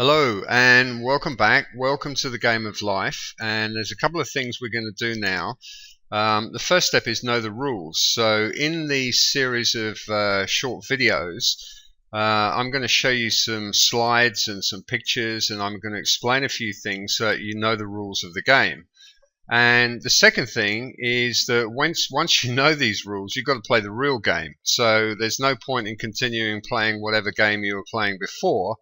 Hello and welcome back. Welcome to the Game of Life. And there's a couple of things we're going to do now. The first step is know the rules. So in the series of short videos, I'm going to show you some slides and some pictures, and I'm going to explain a few things so that you know the rules of the game. And the second thing is that once you know these rules, you've got to play the real game. So there's no point in continuing playing whatever game you were playing before.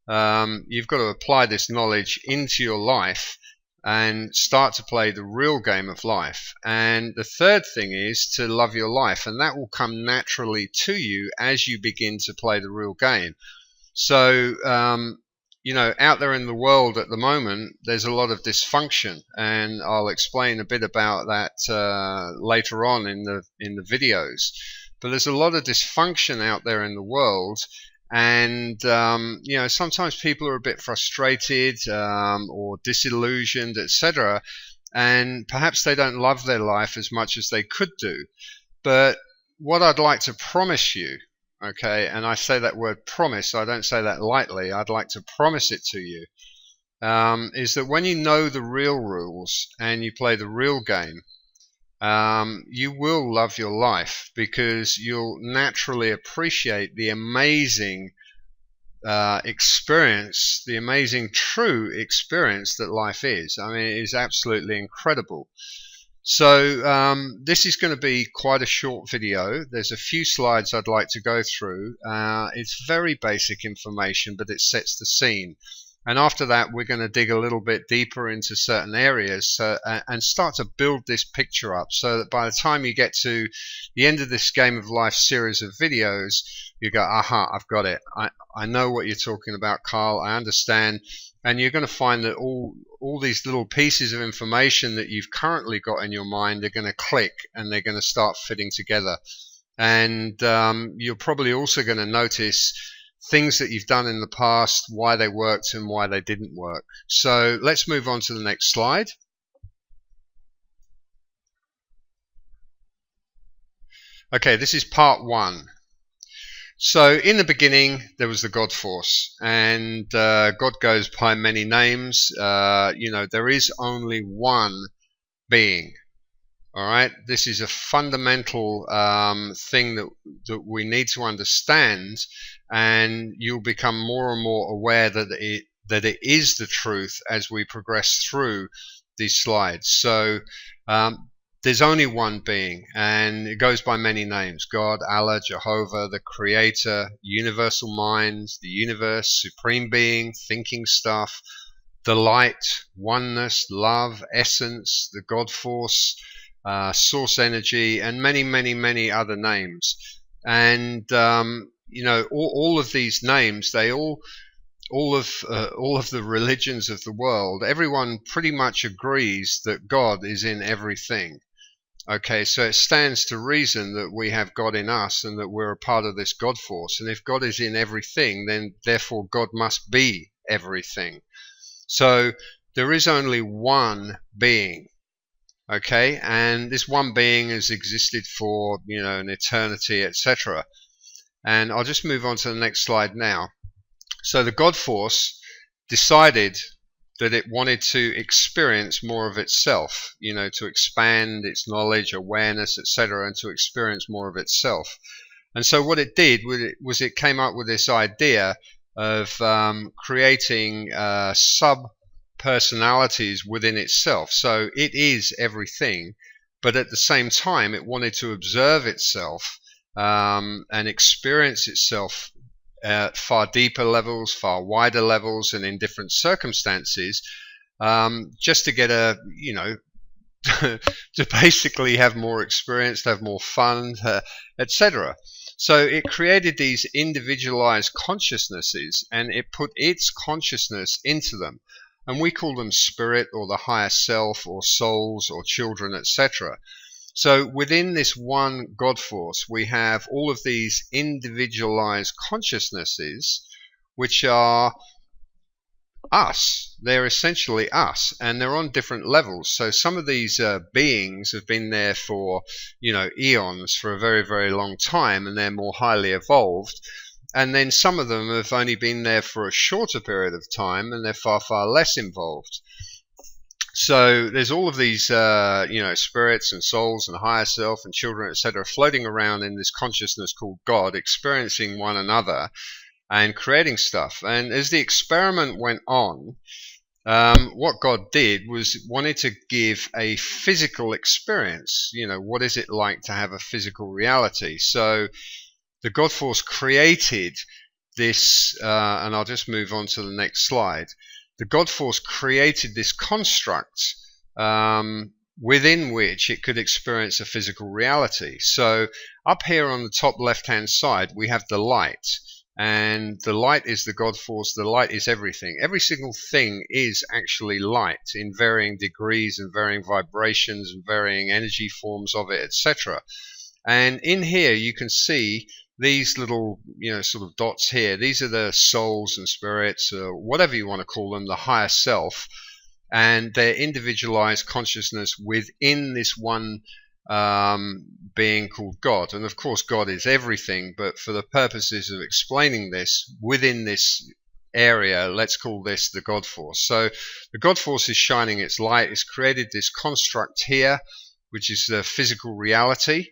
You've got to apply this knowledge into your life and start to play the real game of life. And the third thing is to love your life, and that will come naturally to you as you begin to play the real game. So out there in the world at the moment, there's a lot of dysfunction, and I'll explain a bit about that later on in the videos. But there's a lot of dysfunction out there in the world. And sometimes people are a bit frustrated or disillusioned, etc., and perhaps they don't love their life as much as they could do. But what I'd like to promise you, okay, and I say that word promise, I don't say that lightly, I'd like to promise it to you, is that when you know the real rules and you play the real game, you will love your life, because you'll naturally appreciate the amazing experience, the amazing true experience that life is. I mean, it is absolutely incredible. So this is going to be quite a short video. There's a few slides I'd like to go through. It's very basic information, but it sets the scene. And after that, we're going to dig a little bit deeper into certain areas and start to build this picture up, so that by the time you get to the end of this Game of Life series of videos, you go, aha, I've got it. I know what you're talking about, Carl. I understand. And you're going to find that all these little pieces of information that you've currently got in your mind are going to click, and they're going to start fitting together. And you're probably also going to notice things that you've done in the past, why they worked and why they didn't work. So let's move on to the next slide. Okay, this is part one. So in the beginning, there was the God Force, and God goes by many names. There is only one being. All right, this is a fundamental thing that we need to understand, and you'll become more and more aware that it is the truth as we progress through these slides. So there's only one being, and it goes by many names: God, Allah, Jehovah, the Creator, Universal Mind, the Universe, Supreme Being, Thinking Stuff, the Light, Oneness, Love, Essence, the God Force, Source Energy, and many, many, many other names. And all of these names, they all of the religions of the world, everyone pretty much agrees that God is in everything. Okay, so it stands to reason that we have God in us, and that we're a part of this God Force. And if God is in everything, then therefore God must be everything. So there is only one being. Okay, and this one being has existed for an eternity, etc. And I'll just move on to the next slide now. So the God Force decided that it wanted to experience more of itself, to expand its knowledge, awareness, etc., and to experience more of itself. And so what it did was it came up with this idea of creating sub-personalities within itself. So it is everything, but at the same time it wanted to observe itself and experience itself at far deeper levels, far wider levels, and in different circumstances, just to get to basically have more experience, to have more fun, etc. So it created these individualized consciousnesses, and it put its consciousness into them. And we call them spirit, or the higher self, or souls, or children, etc. So within this one God Force, we have all of these individualized consciousnesses, which are us. They're essentially us, and they're on different levels. So some of these beings have been there for, eons, for a very, very long time, and they're more highly evolved. and then some of them have only been there for a shorter period of time, and they're far, far less involved. So there's all of these, spirits and souls and higher self and children, etc., floating around in this consciousness called God, experiencing one another and creating stuff. And as the experiment went on, what God did was wanted to give a physical experience. What is it like to have a physical reality? So the God Force created this, and I'll just move on to the next slide. The God Force created this construct within which it could experience a physical reality. So up here on the top left-hand side, we have the light. And the light is the God Force. The light is everything. Every single thing is actually light in varying degrees and varying vibrations and varying energy forms of it, etc. And in here you can see these little, sort of dots here. These are the souls and spirits, or whatever you want to call them, the higher self, and their individualized consciousness within this one being called God. And of course God is everything, but for the purposes of explaining this, within this area, let's call this the God Force. So the God Force is shining its light. It's created this construct here, which is the physical reality,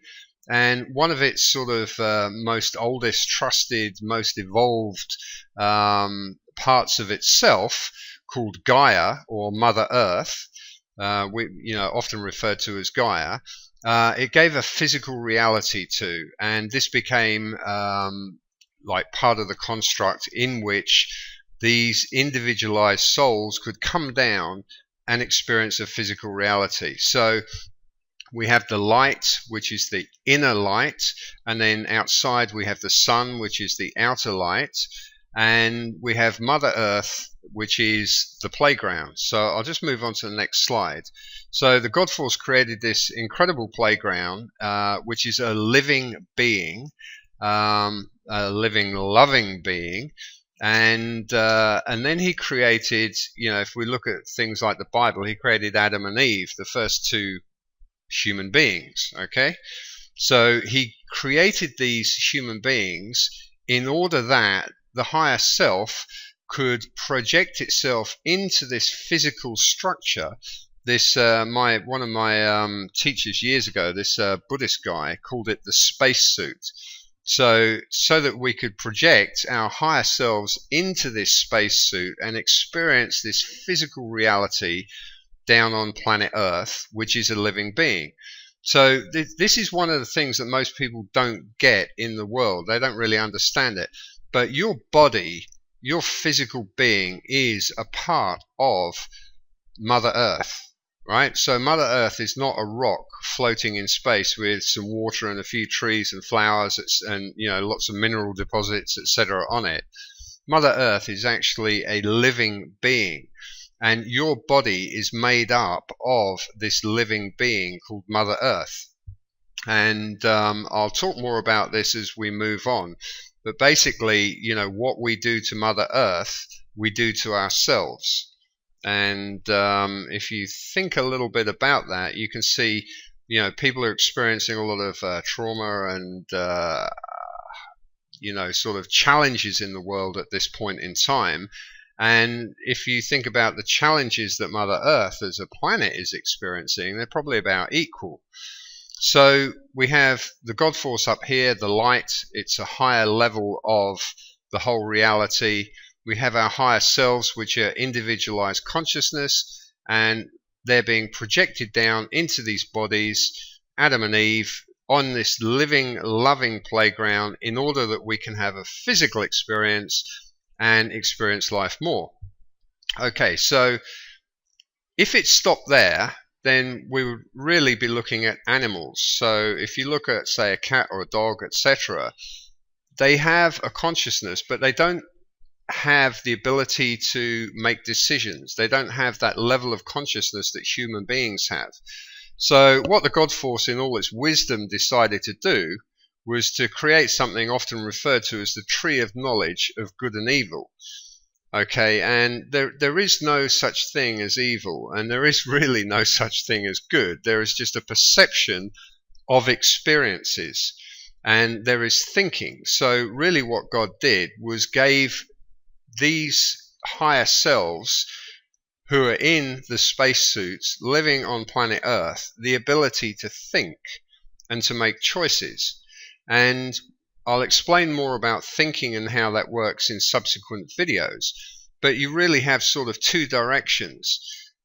and one of its sort of most oldest, trusted, most evolved parts of itself, called Gaia, or Mother Earth, often referred to as Gaia, it gave a physical reality to, and this became like part of the construct in which these individualized souls could come down and experience a physical reality. So we have the light, which is the inner light, and then outside we have the sun, which is the outer light, and we have Mother Earth, which is the playground. So I'll just move on to the next slide. So the God Force created this incredible playground, which is a living being, a living, loving being. And then he created, if we look at things like the Bible, he created Adam and Eve, the first two human beings. Okay, so he created these human beings in order that the higher self could project itself into this physical structure. This one of my teachers years ago, this Buddhist guy, called it the spacesuit. So that we could project our higher selves into this spacesuit and experience this physical reality down on planet Earth, which is a living being. So this is one of the things that most people don't get in the world. They don't really understand it. But your body, your physical being, is a part of Mother Earth, right? So Mother Earth is not a rock floating in space with some water and a few trees and flowers and lots of mineral deposits, etc. on it. Mother Earth is actually a living being. And your body is made up of this living being called Mother Earth. And I'll talk more about this as we move on. But basically, what we do to Mother Earth, we do to ourselves. And if you think a little bit about that, you can see, people are experiencing a lot of trauma and, sort of challenges in the world at this point in time. And if you think about the challenges that Mother Earth as a planet is experiencing, they're probably about equal. So we have the God Force up here, the light. It's a higher level of the whole reality. We have our higher selves, which are individualized consciousness, and they're being projected down into these bodies, Adam and Eve, on this living, loving playground in order that we can have a physical experience and experience life more. Okay, so if it stopped there, then we would really be looking at animals. So if you look at, say, a cat or a dog, etc., they have a consciousness, but they don't have the ability to make decisions. They don't have that level of consciousness that human beings have. So what the God Force in all its wisdom decided to do was to create something often referred to as the tree of knowledge of good and evil. Okay, and there is no such thing as evil, and there is really no such thing as good. There is just a perception of experiences. and there is thinking. So really what God did was gave these higher selves who are in the spacesuits living on planet Earth the ability to think and to make choices. And I'll explain more about thinking and how that works in subsequent videos. But you really have sort of two directions.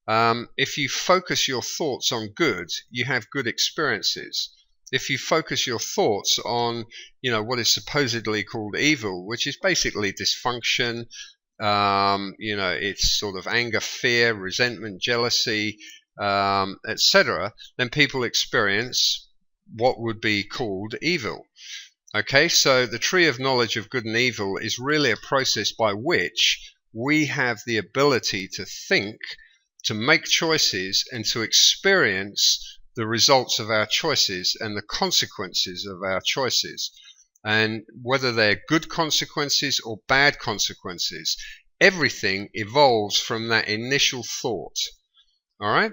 If you focus your thoughts on good, you have good experiences. If you focus your thoughts on, what is supposedly called evil, which is basically dysfunction, it's sort of anger, fear, resentment, jealousy, etc., then people experience what would be called evil. Okay, so the tree of knowledge of good and evil is really a process by which we have the ability to think, to make choices, and to experience the results of our choices and the consequences of our choices. And whether they're good consequences or bad consequences, everything evolves from that initial thought. All right,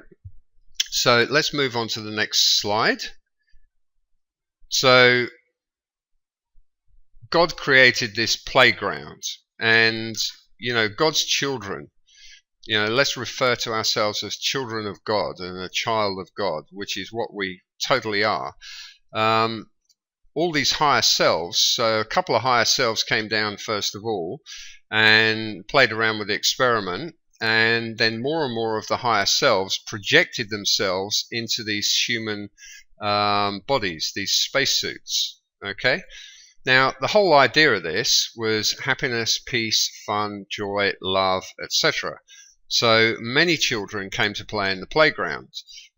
so let's move on to the next slide. So God created this playground, and God's children, let's refer to ourselves as children of God and a child of God, which is what we totally are. All these higher selves, so a couple of higher selves came down first of all and played around with the experiment, and then more and more of the higher selves projected themselves into these human bodies, these spacesuits. Okay, now the whole idea of this was happiness, peace, fun, joy, love, etc. So many children came to play in the playground,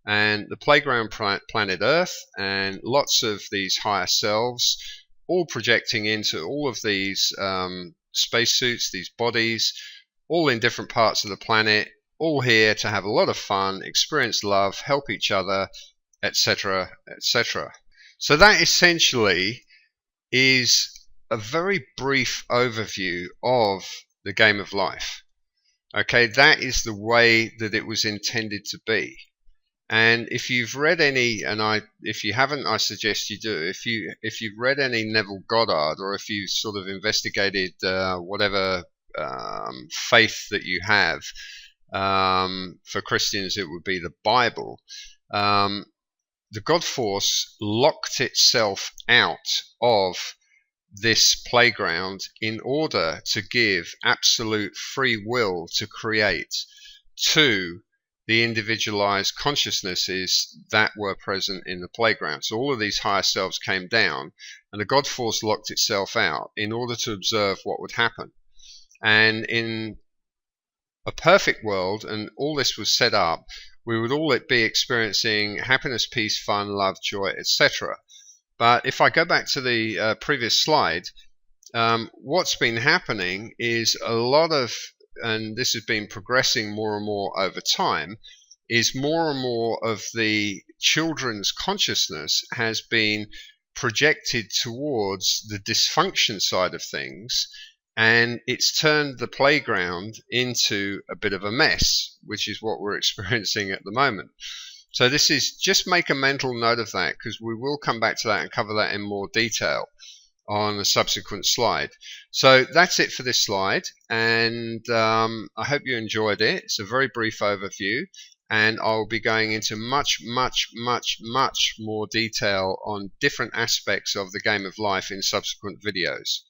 and the playground planet Earth, and lots of these higher selves all projecting into all of these spacesuits, these bodies, all in different parts of the planet, all here to have a lot of fun, experience love, help each other, etc., etc. So that essentially is a very brief overview of the game of life. Okay, that is the way that it was intended to be. And if you've read any, if you haven't, I suggest you do. If you've read any Neville Goddard, or if you sort of investigated whatever faith that you have, for Christians it would be the Bible. The God Force locked itself out of this playground in order to give absolute free will to create to the individualized consciousnesses that were present in the playground. So all of these higher selves came down, and the God Force locked itself out in order to observe what would happen. And in a perfect world, and all this was set up, we would all be experiencing happiness, peace, fun, love, joy, etc. But if I go back to the previous slide, what's been happening is a lot of, and this has been progressing more and more over time, is more and more of the children's consciousness has been projected towards the dysfunction side of things, and it's turned the playground into a bit of a mess, which is what we're experiencing at the moment. So this is, just make a mental note of that, because we will come back to that and cover that in more detail on a subsequent slide. So that's it for this slide, and I hope you enjoyed it. It's a very brief overview, and I'll be going into much more detail on different aspects of the game of life in subsequent videos.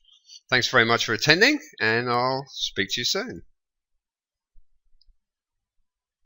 Thanks very much for attending, and I'll speak to you soon.